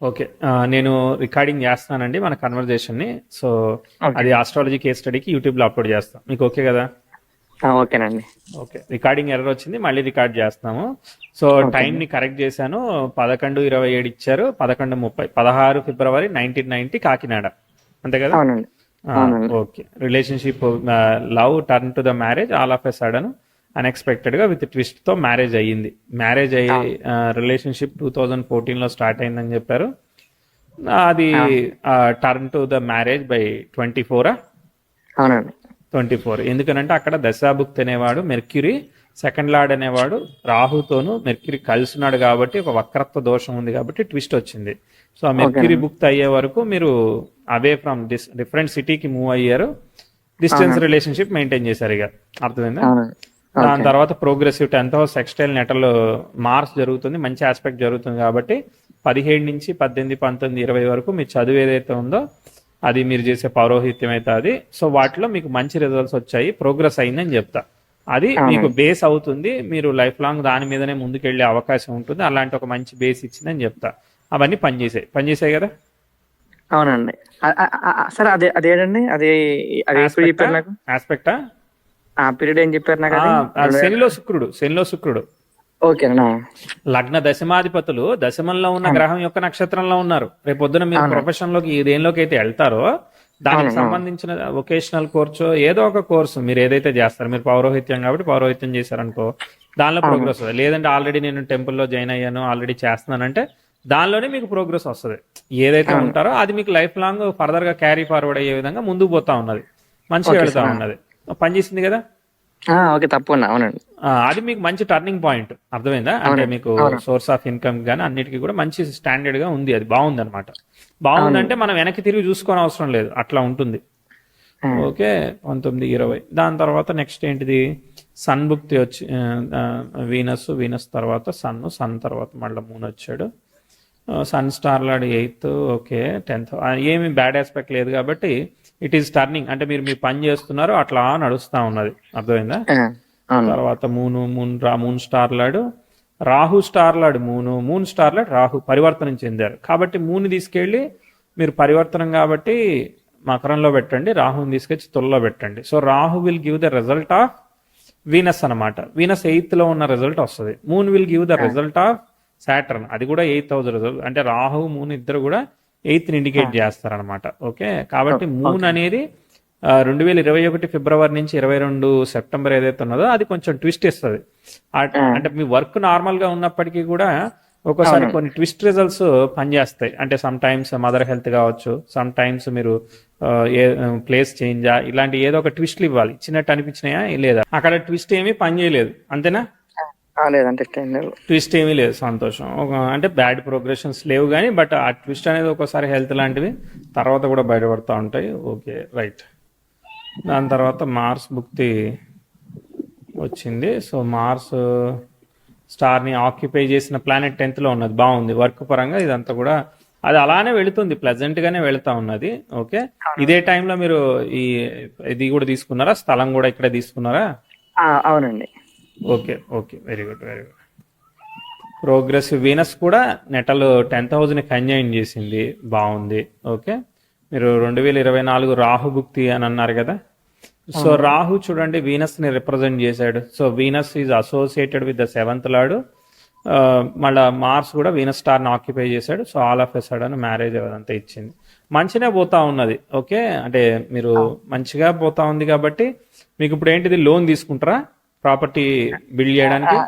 Okay. నేను recording చేస్తానండి మన కన్వర్జేషన్ని. So okay. అది ఆస్ట్రాలజీ కేస్ స్టడీకి యూట్యూబ్లో అప్లోడ్ చేస్తాం. మీకు ఓకే కదా? ఓకేనండి. ఓకే. రికార్డింగ్ ఎర్రర్ వచ్చింది, మళ్ళీ రికార్డ్ చేస్తున్నాము. సో ఓకే అండి. టైంని కరెక్ట్ చేశాను. 11:27 ఇచ్చారు. 11:30 16 ఫిబ్రవరి 1990 కాకినాడ, అంతే కదా? అవునండి. అవునండి. Okay. Relationship, love turn to the marriage all of a sudden అన్ఎక్స్పెక్టెడ్గా విత్ ట్విస్ట్తో మ్యారేజ్ అయ్యింది. మ్యారేజ్ అయ్యి అవును. రిలేషన్షిప్ 2014లో స్టార్ట్ అయిందని చెప్పారు. అది అవును. Turn to the marriage by 24. అవునండి. 24 ఎందుకనంటే అక్కడ దశాభుక్తి అనేవాడు మెర్క్యూరీ, సెకండ్ లార్డ్ అనేవాడు రాహుతోను మెర్క్యూరీ కలుసున్నాడు కాబట్టి ఒక వక్రత్వ దోషం ఉంది కాబట్టి ట్విస్ట్ వచ్చింది. సో ఆ మెర్క్యూరీ ఓకేనండి. బుక్త్ అయ్యే వరకు మీరు అవే ఫ్రమ్ డిఫరెంట్ సిటీకి మూవ్ అయ్యారు. డిస్టెన్స్ అవునండి. రిలేషన్షిప్ మెయింటైన్ చేశారు. ఇక అర్థమైందా? అవునండి. దాని ఓకే. తర్వాత progressive 10th house sextile natal Mars జరుగుతుంది, మంచి ఆస్పెక్ట్ జరుగుతుంది కాబట్టి 17 నుంచి 18, 19, 20 వరకు మీ చదువు ఏదైతే ఉందో అది మీరు చేసే పౌరోహిత్యం అయితే అది. సో వాటిలో మీకు మంచి రిజల్ట్స్ వచ్చాయి, ప్రోగ్రెస్ అయిందని చెప్తా. అది మీకు అవునండి. బేస్ అవుతుంది, మీరు లైఫ్ లాంగ్ దాని మీదనే ముందుకెళ్ళే అవకాశం ఉంటుంది. అలాంటి ఒక మంచి బేస్ ఇచ్చిందని చెప్తా. అవన్నీ పనిచేసాయి కదా? అవునండి. సరే, అదేంటండి, అది ఎప్పుడు ఆస్పెక్టా చెప్పారు నాకు? ఆస్పెక్టా ఆ పీరియడ్ ఏం చెప్పారు నాకు? అది శనిలో శుక్రుడు ఓకేనా? లగ్న దశమాధిపతులు దశమంలో ఉన్న అవును. గ్రహం యొక్క నక్షత్రంలో ఉన్నారు. రేపొద్దున మీరు అవునండి. ప్రొఫెషన్ లోకి దేనిలోకి అయితే వెళ్తారో దానికి అవునండి. అవును. సంబంధించిన వొకేషనల్ కోర్సు ఏదో ఒక కోర్సు మీరు ఏదైతే చేస్తారు, మీరు పౌరోహిత్యం కాబట్టి పౌరోహిత్యం చేశారనుకో దానిలో అవును. ప్రోగ్రెస్ వస్తుంది. లేదంటే ఆల్రెడీ నేను టెంపుల్లో జాయిన్ అయ్యాను, ఆల్రెడీ చేస్తున్నానంటే దానిలోనే మీకు ప్రోగ్రెస్ వస్తుంది. ఏదైతే అవును. ఉంటారో అది మీకు లైఫ్ లాంగ్ ఫర్దర్ గా క్యారీ ఫార్వర్డ్ అయ్యే విధంగా ముందుకు పోతా ఉన్నది, మంచిగా ఓకే వెళతా సార్. ఉన్నది. పనిచేసింది కదా? ఓకే, తప్పకుండా. అవునండి. అది మీకు మంచి టర్నింగ్ పాయింట్, అర్థమైందా? అంటే అవునండి. మీకు అవును. సోర్స్ ఆఫ్ ఇన్కమ్ కానీ అన్నిటికీ కూడా మంచి స్టాండర్డ్ గా ఉంది. అది బాగుంది అనమాట. బాగుందంటే అవునండి. మనం వెనక్కి తిరిగి చూసుకోని అవసరం లేదు, అట్లా ఉంటుంది. ఆ, ఓకే. 19, 20 దాని తర్వాత నెక్స్ట్ ఏంటిది? సన్ భుక్తి వచ్చి వీనస్ తర్వాత సన్ తర్వాత మళ్ళీ మూన్ వచ్చాడు. Sun star lord 8th. Okay. 10th ఏమి బ్యాడ్ ఆస్పెక్ట్ లేదు కాబట్టి ఇట్ ఈస్ టర్నింగ్, అంటే మీరు మీ పని చేస్తున్నారు, అట్లా నడుస్తూ ఉన్నది, అర్థమైందా? ఆ, అవును. తర్వాత Moon star lord Rahu star lord Moon star lord Rahu పరివర్తనం చెందారు కాబట్టి మూన్ తీసుకెళ్ళి మీరు పరివర్తనం కాబట్టి మకరంలో పెట్టండి, రాహుని తీసుకొచ్చి తులలో పెట్టండి. So Rahu will give the result of Venus అనమాట. వీనస్ 8th లో ఉన్న రిజల్ట్ వస్తుంది. మూన్ విల్ గివ్ ద ఆ, రిజల్ట్ ఆఫ్ సాటర్న్, అది కూడా 8th హౌస్ రిజల్ట్. అంటే రాహు మూన్ ఇద్దరు కూడా 8th ఆ, ఇండికేట్ చేస్తారనమాట. ఓకే. కాబట్టి మూన్ ఓకే. అనేది 2021 ఫిబ్రవరి నుంచి 22 సెప్టెంబర్ ఏదైతే ఉన్నదో అది కొంచెం ట్విస్ట్ ఇస్తుంది. ఆ, అంటే మీ వర్క్ నార్మల్ గా ఉన్నప్పటికీ కూడా ఒక్కోసారి అవునండి. కొన్ని ట్విస్ట్ రిజల్ట్స్ పనిచేస్తాయి. అంటే సమ్ టైమ్స్ మదర్ హెల్త్ కావచ్చు, సమ్ టైమ్స్ మీరు ఆ, ఏ ప్లేస్ చేంజా, ఇలాంటి ఏదో ఒక ట్విస్ట్లు ఇవ్వాలి. ఇచ్చినట్టు అనిపించినాయా లేదా? అక్కడ ట్విస్ట్ ఏమీ పని చేయలేదు, అంతేనా? లేదంటే ఇష్టం లేదు. ట్విస్ట్ ఏమీ లేదు, సంతోషం. అంటే బ్యాడ్ ప్రోగ్రెషన్స్ లేవు కానీ బట్ ఆ ట్విస్ట్ అనేది ఒక్కోసారి హెల్త్ లాంటివి తర్వాత కూడా బయటపడుతూ ఉంటాయి. Okay, right. దాని తర్వాత మార్స్ భుక్తి వచ్చింది. సో మార్స్ స్టార్ని ఆక్యుపై చేసిన ప్లానెట్ 10th లో ఉన్నది, బాగుంది. వర్క్ పరంగా ఇదంతా కూడా అది అలానే వెళుతుంది, ప్లెజెంట్ గానే వెళుతా ఉన్నది. ఓకే. ఇదే టైంలో మీరు ఈ ఇది కూడా తీసుకున్నారా, స్థలం కూడా ఇక్కడ తీసుకున్నారా? అవునండి. Okay. Okay, very good, very good. Progressive Venus కూడా నెటలు 10th హౌస్ని కంజైన్ చేసింది, బాగుంది. ఓకే. మీరు 2024 రాహు భుక్తి అని అన్నారు కదా. సో అవును. రాహు చూడండి వీనస్ని రిప్రజెంట్ చేశాడు. So Venus is associated with the 7th lord. మళ్ళా మార్స్ కూడా వీనస్ స్టార్ని ఆక్యుపై చేశాడు. So all of a sudden marriage అదంతా ఇచ్చింది, మంచిగా పోతా ఉన్నది. ఓకే. అంటే మీరు మంచిగా పోతా ఉంది కాబట్టి మీకు ఇప్పుడు ఏంటిది, లోన్ తీసుకుంటారా ప్రాపర్టీ బిల్డ్ చేయడానికి?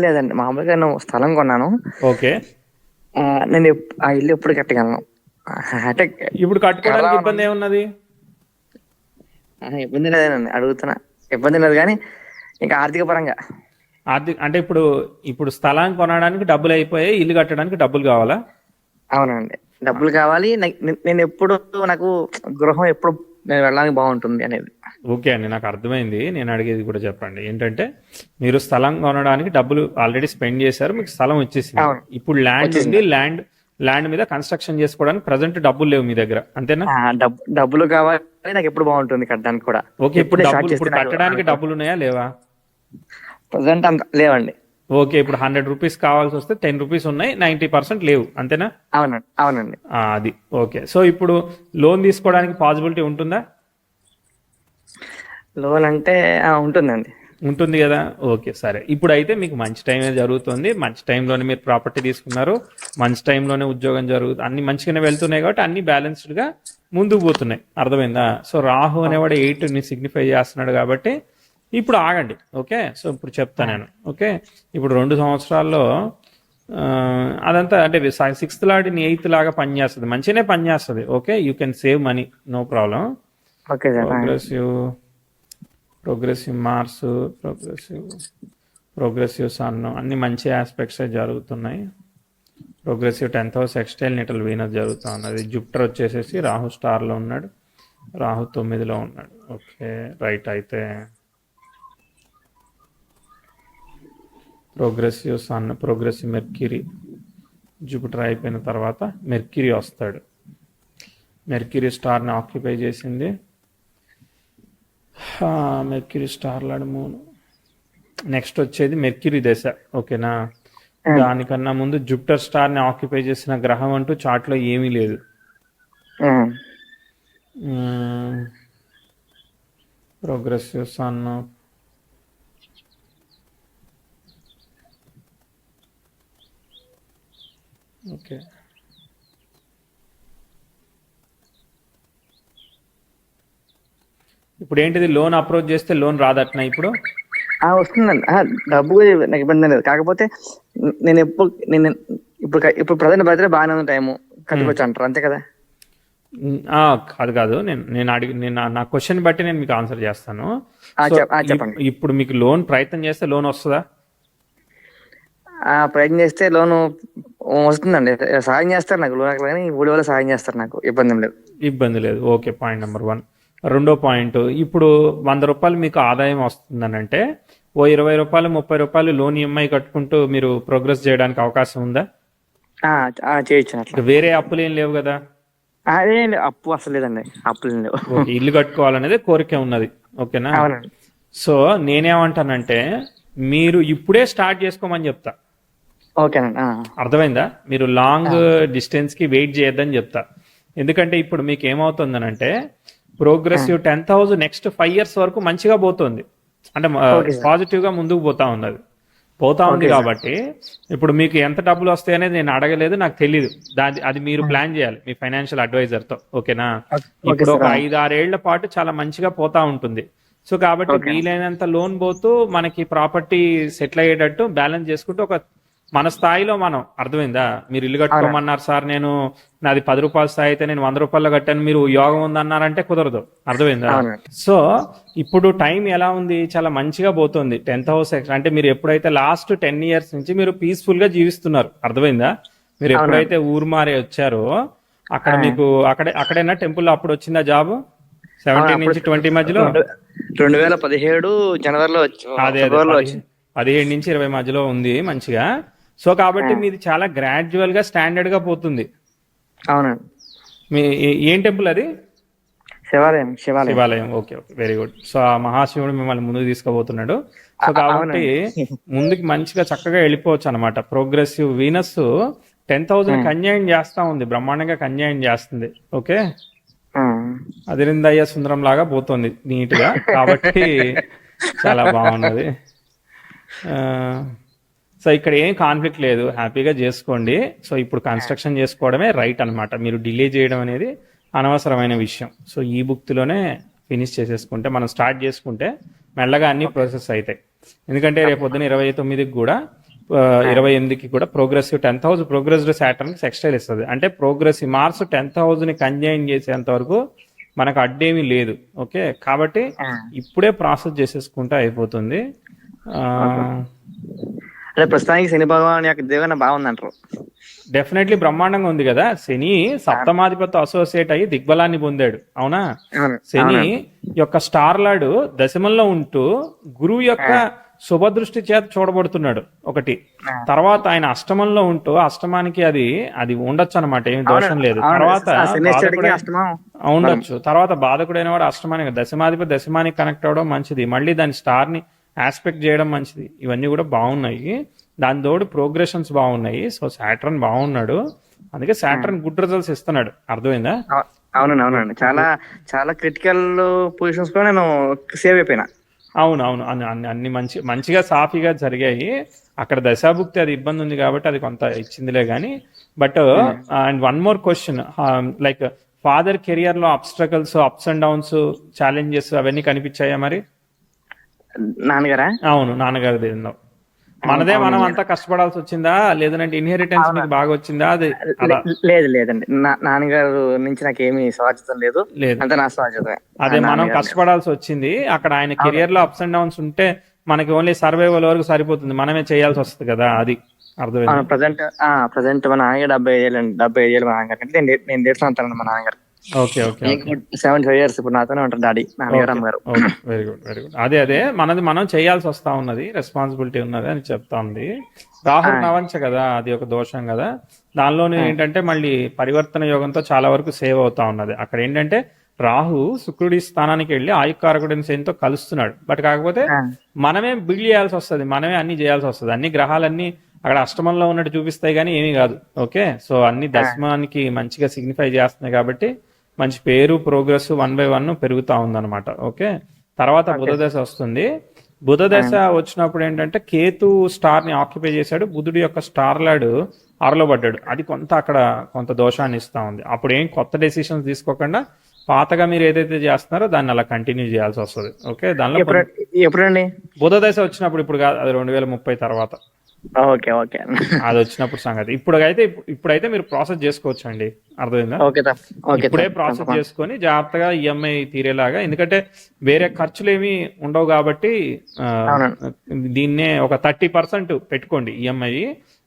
లేదండి, మామూలుగా నేను స్థలం కొన్నాను. ఓకే. నేను ఆ ఇల్లు ఎప్పుడు కట్టగలను? అంటే ఇప్పుడు కట్టుకోవడానికి ఇబ్బంది కడదామని ఏమున్నది? ఇబ్బంది లేదండి, అడుగుతున్నా. ఇబ్బంది లేదు కానీ ఇంకా ఆర్థిక పరంగా. అంటే ఇప్పుడు స్థలాన్ని కొనడానికి డబ్బులు అయిపోయాయి, ఇల్లు కట్టడానికి డబ్బులు కావాలా? అవునండి, డబ్బులు కావాలి. నేను ఎప్పుడు నాకు గృహం ఎప్పుడు నేను వెళ్ళడానికి బాగుంటుంది అనేది. ఓకే అండి, నాకు అర్థమైంది. నేను అడిగేది కూడా చెప్పండి. ఏంటంటే మీరు స్థలం కొనడానికి డబ్బులు ఆల్రెడీ స్పెండ్ చేశారు, మీకు స్థలం వచ్చేసింది. అవును, ఇప్పుడు ల్యాండ్ ఉంది, వచ్చేసింది. ల్యాండ్ మీద కన్స్ట్రక్షన్ చేసుకోవడానికి ప్రజెంట్ డబ్బులు లేవు మీ దగ్గర, అంతేనా? డబ్బులు కావాలి, నాకు ఎప్పుడు బాగుంటుంది కట్టడానికి కూడా. ఓకే. ఎప్పుడు స్టార్ట్ ఇప్పుడు చేస్తే నాకు కట్టడానికి డబ్బులు ఉన్నాయా లేవా? ప్రజెంట్ అంత లేవండి. ఓకే, ఇప్పుడు 100 రూపీస్ కావాల్సి వస్తే 10 రూపీస్ ఉన్నాయి, 90% లేవు, అంతేనా? అవునండి, అవునండి. అది ఓకే. సో ఇప్పుడు లోన్ తీసుకోవడానికి పాసిబిలిటీ ఉంటుందా? లోన్ అంటే ఉంటుందండి. ఉంటుంది కదా. ఓకే, సరే. ఇప్పుడైతే మీకు మంచి టైమే జరుగుతుంది, మంచి టైంలోనే మీరు ప్రాపర్టీ తీసుకున్నారు, మంచి టైంలోనే ఉద్యోగం జరుగుతుంది, అన్ని మంచిగానే వెళ్తున్నాయి కాబట్టి అన్ని బ్యాలెన్స్డ్గా ముందుకు పోతున్నాయి. అర్థమైందా? సో రాహు అనేవాడు 8ని సిగ్నిఫై చేస్తున్నాడు కాబట్టి ఇప్పుడు ఆగండి. ఓకే, సో ఇప్పుడు చెప్తా నేను. ఓకే, ఇప్పుడు 2 సంవత్సరాల్లో అదంతా అంటే 6th లాడిని 8th లాగా పనిచేస్తుంది, మంచిగానే పనిచేస్తుంది. Okay, you can save money, no problem. Okay sir. Progressive Mars, progressive sun, అన్ని మంచి ఆస్పెక్ట్సే జరుగుతున్నాయి. Progressive 10th house sextile natal Venus జరుగుతూ ఉన్నది. జూపిటర్ వచ్చేసేసి రాహు స్టార్లో ఉన్నాడు, రాహు 9లో ఉన్నాడు. Okay, right. అయితే progressive Sun, progressive Mercury, Jupiter అయిపోయిన తర్వాత మెర్క్యూరీ వస్తాడు. మెర్క్యూరీ స్టార్ని ఆక్యుపై చేసింది. Mercury star lord 3. నెక్స్ట్ వచ్చేది మెర్క్యూరీ దశ. ఓకేనా? దానికన్నా ముందు జూపిటర్ స్టార్ని ఆక్యుపై చేసిన గ్రహం అంటూ చార్ట్లో ఏమీ లేదు. ప్రోగ్రెసివ్ సన్, ఓకే, ఇప్పుడు ఏంటిది, లోన్ అప్రోచ్ చేస్తే లోన్ రాదట్నా ఇప్పుడు? వస్తుందండి. డబ్బు నాకు ఇబ్బంది లేదు. కాకపోతే నేను ఇప్పుడు ప్రజెంట్ బర్త్డే బాగానే ఉంది, టైము కట్టుకోవచ్చు అంటారు, అంతే కదా? కాదు, నేను నా క్వశ్చన్ బట్టి నేను మీకు ఆన్సర్ చేస్తాను. చెప్పండి. ఇప్పుడు మీకు లోన్ ప్రయత్నం చేస్తే లోన్ వస్తుందా? ప్రయత్నం చేస్తే లోను వస్తుందండి. సహాయం చేస్తారు నాకు, లోన్ కానీ ఊడి వల్ల సహాయం చేస్తారు నాకు, ఇబ్బంది లేదు. Okay, point number 1. రెండో పాయింట్, ఇప్పుడు 100 రూపాయలు మీకు ఆదాయం వస్తుందని అంటే ఓ 20 రూపాయలు 30 రూపాయలు లోన్ ఈఎంఐ కట్టుకుంటూ మీరు ప్రోగ్రెస్ చేయడానికి అవకాశం ఉందా? చేయొచ్చు. వేరే అప్పులు ఏం లేవు కదా? అదే అప్పు అసలు లేదండి, అప్పులు లేవు. ఓకే, ఇల్లు కట్టుకోవాలనేది కోరిక ఉన్నది. ఓకేనా? సో నేనేమంటానంటే మీరు ఇప్పుడే స్టార్ట్ చేసుకోమని చెప్తా. ఓకేనండి. అర్థమైందా? మీరు లాంగ్ డిస్టెన్స్ కి వెయిట్ చేయొద్దని చెప్తా. ఎందుకంటే ఇప్పుడు మీకు ఏమవుతుందనంటే progressive 10th house next 5 years వరకు మంచిగా పోతుంది, అంటే పాజిటివ్ గా ముందుకు పోతా ఉంది కాబట్టి ఇప్పుడు మీకు ఎంత డబ్బులు వస్తాయి అనేది నేను అడగలేదు, నాకు తెలియదు. అది మీరు ప్లాన్ చేయాలి మీ ఫైనాన్షియల్ అడ్వైజర్ తో. ఓకేనా? ఇప్పుడు ఒక 5-6 ఏళ్ల పాటు చాలా మంచిగా పోతా ఉంటుంది. సో కాబట్టి వీలైనంత లోన్ పోతూ మనకి ప్రాపర్టీ సెటిల్ అయ్యేటట్టు బ్యాలెన్స్ చేసుకుంటూ ఒక మన స్థాయిలో మనం, అర్థమైందా? మీరు ఇల్లు కట్టుకోమన్నారు సార్, నాది 10 రూపాయల స్థాయి అయితే నేను 100 రూపాయలు కట్టాను, మీరు యోగం ఉందన్నారంటే కుదరదు. అర్థమైందా? సో ఇప్పుడు టైం ఎలా ఉంది, చాలా మంచిగా పోతుంది. 10th హౌస్ అంటే మీరు ఎప్పుడైతే లాస్ట్ 10 years నుంచి మీరు పీస్ఫుల్ గా జీవిస్తున్నారు. అర్థమైందా? మీరు ఎప్పుడైతే ఊరు మారే వచ్చారో అక్కడ మీకు అక్కడైనా టెంపుల్ అప్పుడు వచ్చిందా జాబ్? 17 నుంచి 20 మధ్యలో 2017 జనవరిలో అదే 17 నుంచి 20 మధ్యలో ఉంది మంచిగా. సో కాబట్టి మీది చాలా గ్రాడ్యువల్ గా స్టాండర్డ్ గా పోతుంది. అవునండి. మీ ఏం టెంపుల్ అది? శివాలయం. Okay, very good. సో ఆ మహాశివుడు మిమ్మల్ని ముందుకు తీసుకుపోతున్నాడు. సో కాబట్టి ముందుకు మంచిగా చక్కగా వెళ్ళిపోవచ్చు అనమాట. ప్రోగ్రెసివ్ వీనస్ 10th హౌస్ కన్యాయం చేస్తా ఉంది, బ్రహ్మాండంగా కన్యాయం చేస్తుంది. ఓకే, అదిరిందయ్య సుందరం లాగా పోతుంది నీట్ గా, కాబట్టి చాలా బాగున్నది. సో ఇక్కడ ఏం కాన్ఫ్లిక్ట్ లేదు, హ్యాపీగా చేసుకోండి. సో ఇప్పుడు కన్స్ట్రక్షన్ చేసుకోవడమే రైట్ అనమాట. మీరు డిలే చేయడం అనేది అనవసరమైన విషయం. సో ఈ బుక్తిలోనే ఫినిష్ చేసేసుకుంటే, మనం స్టార్ట్ చేసుకుంటే మెల్లగా అన్ని ప్రాసెస్ అవుతాయి. ఎందుకంటే రేపు పొద్దున 29కి కూడా 28కి కూడా progressive 10th house progressed Saturn sextile ఇస్తుంది. అంటే ప్రోగ్రెసివ్ మార్స్ 10th హౌస్ని కంజైన్ చేసేంత వరకు మనకు అడ్డేమీ లేదు. ఓకే, కాబట్టి ఇప్పుడే ప్రాసెస్ చేసేసుకుంటే అయిపోతుంది. ప్రస్తుతానికి శని భగవాన్ యొక్క దేవన బాగుందంటారు. డెఫినెట్లీ బ్రహ్మాండంగా ఉంది కదా. శని సప్తమాధిపతి అసోసియేట్ అయ్యి దిగ్బలాన్ని పొందాడు, అవునా? శని యొక్క స్టార్ లార్డ్ దశమంలో ఉంటూ గురువు యొక్క శుభదృష్టి చేత చూడబడుతున్నాడు ఒకటి. తర్వాత ఆయన అష్టమంలో ఉంటూ, అష్టమానికి అది ఉండొచ్చు అనమాట, ఏమి దోషం లేదు. తర్వాత ఉండొచ్చు. తర్వాత బాధకుడైన వాడు అష్టమానికి, దశమాధిపతి దశమానికి కనెక్ట్ అవ్వడం మంచిది, మళ్ళీ దాని స్టార్ ని ఆస్పెక్ట్ చేయడం మంచిది. ఇవన్నీ కూడా బాగున్నాయి. దాని తోడు ప్రోగ్రెషన్స్ బాగున్నాయి. సో సాటర్న్ బాగున్నాడు, అందుకే సాటర్న్ గుడ్ రిజల్ట్స్ ఇస్తున్నాడు. అర్థమైందా? అవునండి అవునండి, చాలా చాలా క్రిటికల్ పొజిషన్స్ లో నేను సేవ్ అయిపోయినా. అవును అవును, అన్ని మంచిగా సాఫీగా జరిగాయి. అక్కడ దశాభుక్తి అది ఇబ్బంది ఉంది కాబట్టి అది కొంత ఇచ్చిందిలే కానీ. But and one more question, like father career లో అబ్స్ట్రకల్స్, అప్స్ అండ్ డౌన్స్, ఛాలెంజెస్ అవన్నీ కనిపించాయా మరి? నాన్నగారా? అవును, నాన్నగారిది ఏందో. మనదే మనం అంతా కష్టపడాల్సి వచ్చిందా, లేదంటే ఇన్హెరిటెన్స్ మీకు బాగా వచ్చిందా? అది అలా లేదు లేదండి, నాన్నగారు నుంచి నాకు ఏమీ స్వార్థం లేదు, లేదు. అంత నా స్వార్థమే. అదే మనం కష్టపడాల్సి వచ్చింది. అక్కడ ఆయన కెరియర్ లో అప్స్ అండ్ డౌన్స్ ఉంటే మనకి ఓన్లీ సర్వైవల్ వరకు సరిపోతుంది, మనమే చేయాల్సి వస్తుంది కదా. అది అర్థమైంది. ప్రజెంట్ మా నాన్నగారు 75 ఏళ్ళు అండి. 75 ఏళ్ళు మా నాన్నగారు అంటే నేను నేర్చుకుంటాను మా నాన్నగారు. ఓకే ఓకే, 75 years ఇప్పుడు నాతోనే ఉంటారు డాడీ, నాన్నగారు అమ్మగారు. Very good very good. అదే మనది మనం చేయాల్సి వస్తా ఉన్నది, రెస్పాన్సిబిలిటీ ఉన్నది అని చెప్తా ఉంది. రాహుల్ నవంచ కదా, అది ఒక దోషం కదా. దానిలోనే ఏంటంటే మళ్ళీ పరివర్తన యోగంతో చాలా వరకు సేవ్ అవుతా ఉన్నది. అక్కడ ఏంటంటే రాహు శుక్రుడి స్థానానికి వెళ్ళి ఆయుకారకుడిని సేనతో కలుస్తున్నాడు. బట్ కాకపోతే మనమే బిల్డ్ చేయాల్సి వస్తుంది, మనమే అన్ని చేయాల్సి వస్తుంది. అన్ని గ్రహాలన్నీ అక్కడ అష్టమంలో ఉన్నట్టు చూపిస్తాయి కానీ ఏమీ కాదు. ఓకే, సో అన్ని దశమానికి మంచిగా సిగ్నిఫై చేస్తున్నాయి కాబట్టి మంచి పేరు, ప్రోగ్రెస్ 1 by 1 పెరుగుతా ఉందన్నమాట. ఓకే, తర్వాత బుధ దశ వస్తుంది. బుధ దశ వచ్చినప్పుడు ఏంటంటే కేతు స్టార్ ని ఆక్యుపై చేశాడు, బుధుడి యొక్క స్టార్ లాడ్ ఆరులో పడ్డాడు. అది అక్కడ కొంత దోషాన్ని ఇస్తా ఉంది. అప్పుడు ఏం కొత్త డెసిషన్స్ తీసుకోకుండా పాతగా మీరు ఏదైతే చేస్తున్నారో దాన్ని అలా కంటిన్యూ చేయాల్సి వస్తుంది. ఓకే, దానిలో ఎప్పుడండి బుధ దశ వచ్చినప్పుడు? ఇప్పుడు కాదు, అది 2030 తర్వాత. ఓకే ఓకే, అది వచ్చినప్పుడు సంగతి. ఇప్పుడైతే మీరు ప్రాసెస్ చేసుకోవచ్చు అండి. అర్థమైందా? ఇప్పుడే ప్రాసెస్ చేసుకొని జాగ్రత్తగా ఈఎంఐ తీరేలాగా, ఎందుకంటే వేరే ఖర్చులు ఏమి ఉండవు కాబట్టి దీన్నే ఒక 30% పెట్టుకోండి ఈఎంఐ.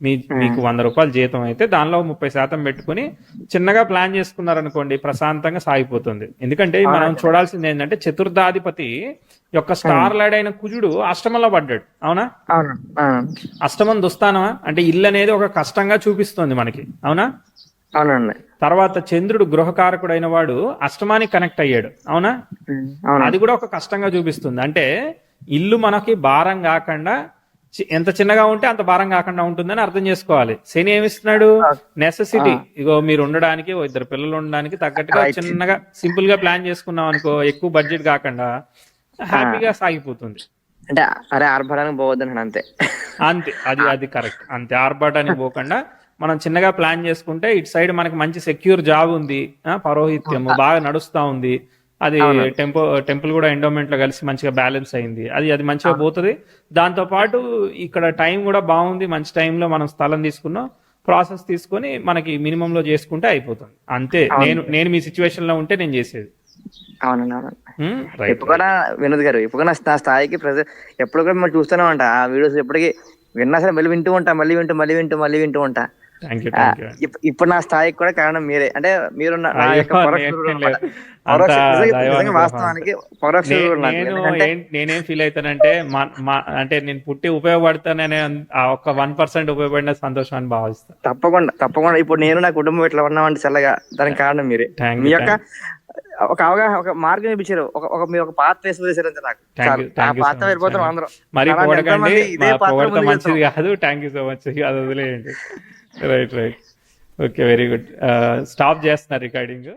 మీకు 100 రూపాయలు జీతం అయితే దానిలో 30% పెట్టుకుని చిన్నగా ప్లాన్ చేసుకున్నారనుకోండి, ప్రశాంతంగా సాగిపోతుంది. ఎందుకంటే మనం చూడాల్సింది ఏంటంటే చతుర్థాధిపతి యొక్క స్టార్ లాడ్ అయిన కుజుడు అష్టమంలో పడ్డాడు. అవునా? అష్టమం దుస్థానమా అంటే ఇల్లు అనేది ఒక కష్టంగా చూపిస్తుంది మనకి. అవునా? అవునండి. తర్వాత చంద్రుడు గృహకారకుడు అయిన వాడు అష్టమానికి కనెక్ట్ అయ్యాడు. అవునా? అది కూడా ఒక కష్టంగా చూపిస్తుంది. అంటే ఇల్లు మనకి భారం కాకుండా, ఎంత చిన్నగా ఉంటే అంత భారం కాకుండా ఉంటుందని అర్థం చేసుకోవాలి. శని ఏమిస్తున్నాడు? నెసెసిటీ. ఇగో మీరు ఉండడానికి, 2 పిల్లలు ఉండడానికి తగ్గట్టుగా చిన్నగా సింపుల్ గా ప్లాన్ చేసుకున్నాం అనుకో, ఎక్కువ బడ్జెట్ కాకుండా హ్యాపీగా సాగిపోతుంది. అంటే అరే ఆర్భాటానికి పోవద్దు అంతే. అంతే, అది కరెక్ట్. అంతే, ఆర్భాటానికి పోకుండా మనం చిన్నగా ప్లాన్ చేసుకుంటే ఇటు సైడ్ మనకి మంచి సెక్యూర్ జాబ్ ఉంది, పౌరోహిత్యము బాగా నడుస్తా ఉంది. అది టెంపుల్ కూడా ఎండోమెంట్ లో కలిసి మంచిగా బ్యాలెన్స్ అయింది. అది మంచిగా పోతుంది. దాంతో పాటు ఇక్కడ టైం కూడా బాగుంది, మంచి టైంలో మనం స్థలం తీసుకున్నాం, ప్రాసెస్ తీసుకొని మనకి మినిమం లో చేసుకుంటే అయిపోతుంది. అంతే. నేను మీ సిచ్యువేషన్ లో ఉంటే నేను చేసేది. అవునండి అవునండి. ఇప్పుడు కూడా వినోద్ గారు, ఇప్పుడు కూడా నా స్థాయికి ఎప్పుడు కూడా మనం చూస్తూనే ఉంటా ఆ వీడియోస్. ఎప్పటికీ విన్నా సరే మళ్ళీ వింటూ ఉంటా. ఇప్పుడు నా స్థాయికి కూడా కారణం మీరే. అంటే మీరు వాస్తవానికి నేనేం ఫీల్ అవుతానంటే, అంటే నేను పుట్టి ఉపయోగపడతాననే ఆ ఒక్క 1% ఉపయోగపడిన సంతోషాన్ని భావిస్తాను. తప్పకుండా ఇప్పుడు నేను నా కుటుంబం ఇట్లా ఉన్నామంటే చల్లగా, దానికి కారణం మీరే. మీ యొక్క ఒక అవగాహన, ఒక మార్గం ఇప్పించారు, మీరు ఒక పాత వేసి వదిలేశారు అంతే. నాకు పాత వెళ్ళిపోతాం అందరం. మరి మంచిది కాదు. Thank you so much. అది వదిలేయండి. Right. Okay, very good. Stop చేస్తున్నారు రికార్డింగ్.